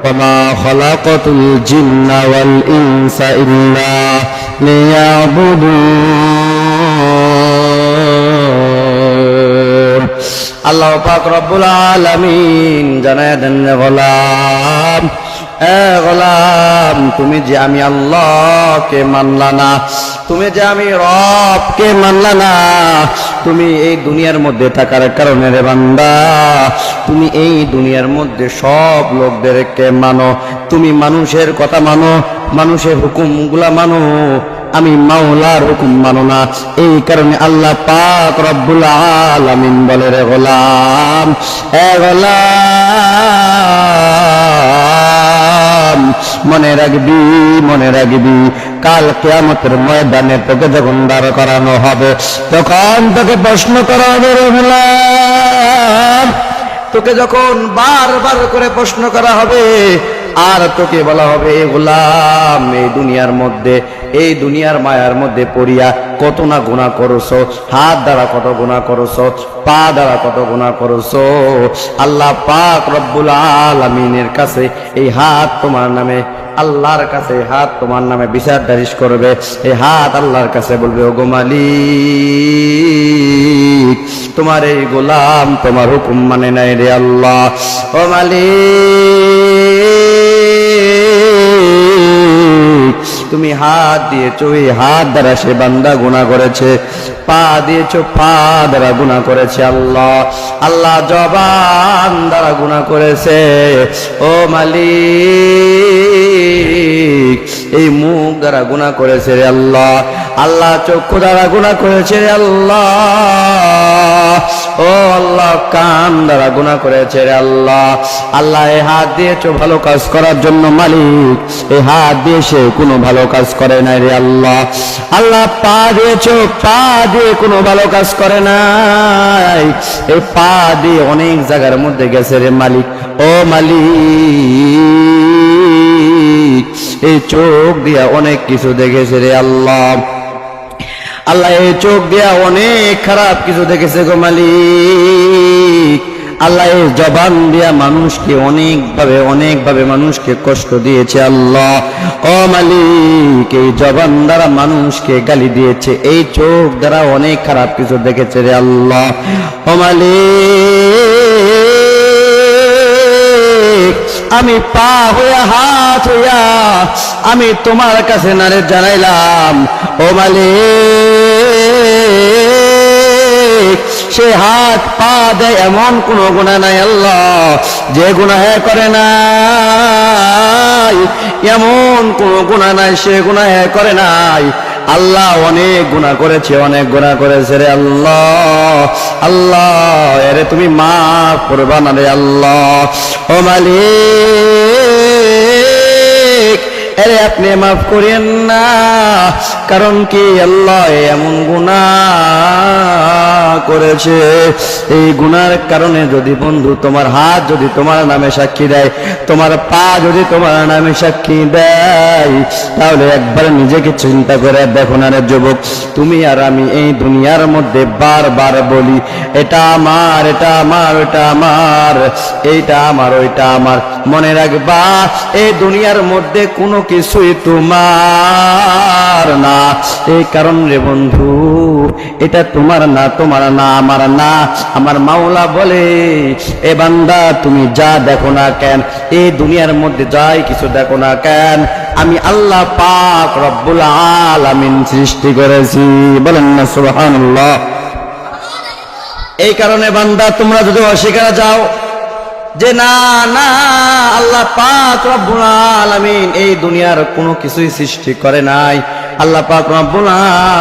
وما خلقت الجن والإنس إلا ليعبدون আল্লাহ পাক রব্বুল আলামিন জানায় দেন গোলাম গোলাম তুমি যে আমি আল্লাহকে মানলা না তুমি যে আমি রবকে মানলা না তুমি এই দুনিয়ার মধ্যে থাকার কারণে রে বান্দা তুমি এই দুনিয়ার মধ্যে সব লোকদেরকে মানো তুমি মানুষের কথা মানো মানুষের হুকুমগুলা মানো আমি মাওলার হুকুম মানো না এই কারণে আল্লাহ পাক রব্বুল আলামিন বলে রে গোলাম গোলাম মনে রাখবি কাল কিয়ামতের ময়দানে তোকে যখন দাঁড় করানো হবে তখন তোকে প্রশ্ন করা হবে রে গোলাম তোকে যখন বারবার করে প্রশ্ন করা হবে আর তোকে বলা হবে এ গোলাম এই দুনিয়ার মায়ার মধ্যে পড়িয়া কত না গুনাহ করছো হাত দ্বারা কত গুনাহ করছো পা দ্বারা কত গুনাহ করছো আল্লাহ পাক রব্বুল আলামিনের কাছে এই হাত তোমার নামে আল্লাহর কাছে হাত তোমার নামে বিচার দারিশ করবে এই হাত আল্লাহর কাছে বলবে ও গো মালিক তোমার এই গোলাম তোমার হুকুম মানে নাই রে আল্লাহ ও মালিক তুমি হাত দিয়েছো এই হাত দ্বারা সে বান্দা গুনাহ করেছে পা দিয়েছো পা দ্বারা গুনাহ করেছে আল্লাহ জবান দ্বারা গুনাহ করেছে ও মালিক এই মুখ দ্বারা গুনাহ করেছে রে আল্লাহ চক্ষু দ্বারা গুনাহ করেছে রে আল্লাহ ও আল্লাহ কান দ্বারা গুনাহ করেছে রে আল্লাহ এই হাত দিয়েছো ভালো কাজ করার জন্য মালিক এই হাত দিয়ে সে কোনো ভালো কাজ করে নাই রে আল্লাহ পা দিয়েছো পা দিয়ে কোনো ভালো কাজ করে নাই এই পা দিয়ে অনেক জায়গার মধ্যে গেছে রে মালিক ও মালিক এই চোখ দিয়া অনেক কিছু দেখেছে রে আল্লাহ এই চোখ দিয়া অনেক খারাপ কিছু দেখেছে গো মালিক আল্লাহ এই জবান দিয়া মানুষকে অনেকভাবে মানুষকে কষ্ট দিয়েছে আল্লাহ ও মালিক এই জবান দ্বারা মানুষকে গালি দিয়েছে এই চোখ দ্বারা অনেক খারাপ কিছু দেখেছে রে আল্লাহ ও মালিক আমি পা হইয়া হাত হইয়া আমি তোমার কাছে নারে জানাইলাম ও মালিক সে হাত পা দেয় এমন কোন গুনাহ নাই আল্লাহ যে গুনাহ করে নাই এমন কোন গুনাহ নাই সে গুনাহ করে নাই আল্লাহ অনেক গুনাহ করেছে রে আল্লাহ এরে তুমি মাফ করবা না রে আল্লাহ ও মালিক এরে আপনি মাফ করেন না কারণ কি আল্লাহ এমন গুনাহ করেছে এই গুনার কারণে যদি বন্ধু তোমার হাত যদি তোমার নামে সাক্ষী দেয় তোমার পা যদি তোমার নামে সাক্ষী দেয় তাহলে একবার নিজেকে চিন্তা করে দেখো না রে যুবক তুমি আর আমি এই দুনিয়ার মধ্যে বারবার বলি এটা আমার এটা আমার ওইটা আমার এইটা আমার ওইটা আমার মনে রাখবা এই দুনিয়ার মধ্যে কোনো কিছুই তোমার না এই কারণ রে বন্ধু এটা তোমার না আমার না আমার মাওলা বলে এ বান্দা তুমি যা দেখো না কেন এই দুনিয়ার মধ্যে যাই কিছু দেখো না কেন আমি আল্লাহ পাক রব্বুল আলামিন সৃষ্টি করেছি বলেন না সুবহানাল্লাহ এই কারণে বান্দা তোমরা যদি অস্বীকার যাও যে না না আল্লাহ পাক রব্বুল আলামিন এই দুনিয়ার কোনো কিছুই সৃষ্টি করে নাই আল্লাহ পাক রব্বুল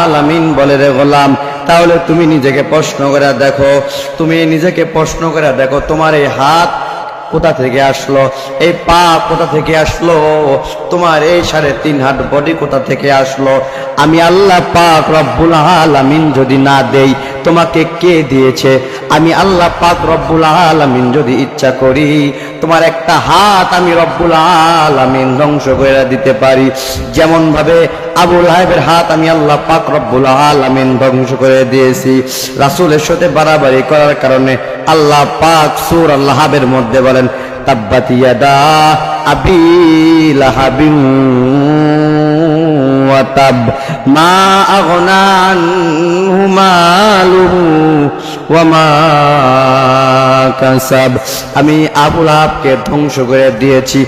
আলামিন বলে রে গোলাম তাহলে তুমি নিজেকে প্রশ্ন করে দেখো তোমার এই হাত কোথা থেকে আসলো এই পা কোথা থেকে আসলো তোমার এই 3.5 হাত বডি কোথা থেকে আসলো আমি আল্লাহ পাক রব্বুল আলামিন যদি না দেই তোমাকে কে দিয়েছে আমি আল্লাহ পাক রব্বুল আলামিন যদি ইচ্ছা করি তোমার একটা হাত আমি রব্বুল আলামিন ধ্বংস করে দিতে পারি যেমন ভাবে আবু লাহাবের হাত আমি আল্লাহ পাক রব্বুল আলামিন ধ্বংস করে দিয়েছি রাসূলের সাথে বাড়াবাড়ি করার কারণে আল্লাহ পাক সূরা লাহাবের মধ্যে বলেন তাব্বাত ইয়াদা আবি লাহাবিন ওয়া তাব মা আগনা আনহু মালুহু ওয়া মা কাসাব। আমি আবু লাহাবকে ধ্বংস করে দিয়েছি,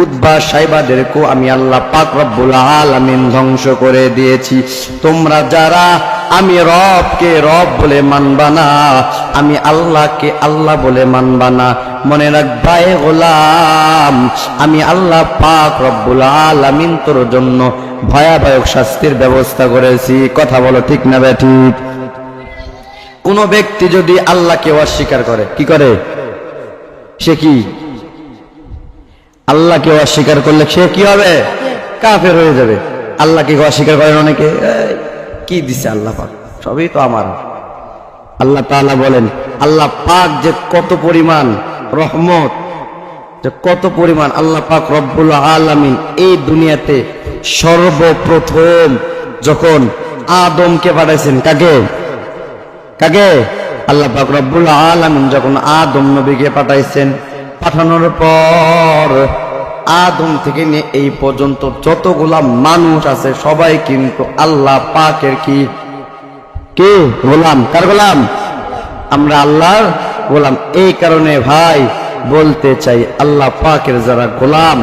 উতবা সাইবাদেরকেও আমি আল্লাহ পাক রব্বুল আলামিন ধ্বংস করে দিয়েছি। তোমরা যারা আমি রবকে রব বলে মানবা না, আমি আল্লাহকে আল্লাহ বলে মানবা না, মনে রাখবা এ গোলাম, আমি আল্লাহ পাক রব্বুল আলামিন তোর জন্য ভয়াবহ শাস্তির ব্যবস্থা করেছি। কথা বলো ঠিক না ঠিক? কোন ব্যক্তি যদি আল্লাহকে অস্বীকার করে, কি করে? সে কি আল্লাহকে অস্বীকার করলে সে কি হবে? কাফের হয়ে যাবে। আল্লাহকে অস্বীকার করেন অনেকে, কি দিছে আল্লাহ পাক, সবই তো আমার। আল্লাহ তাআলা বলেন, আল্লাহ পাক যে কত পরিমাণ রহমত, যে কত পরিমাণ আল্লাহ পাক রব্বুল আলামিন এই দুনিয়াতে সর্বপ্রথম যখন আদমকে পাঠাইছেন, কাকে? আল্লাহ পাক রব্বুল আলামিন যখন আদম নবীকে পাঠাইছেন, পাঠানোর পর আদম থেকে নিয়ে এই পর্যন্ত যতগুলা মানুষ আছে সবাই কিন্তু আল্লাহ পাকের কি গোলাম। কার গোলাম? আমরা আল্লাহর গোলাম। এই কারণে ভাই বলতে চাই, আল্লাহ পাকের যারা গোলাম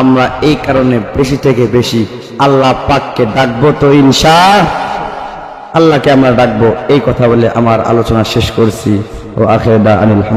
আমরা এই কারণে বেশি থেকে বেশি আল্লাহ পাককে ডাকবো। তো ইনশাআল্লাহকে আমরা ডাকবো। এই কথা বলে আমার আলোচনা শেষ করছি। ও আখির দাওয়ানা আনিল হামদ।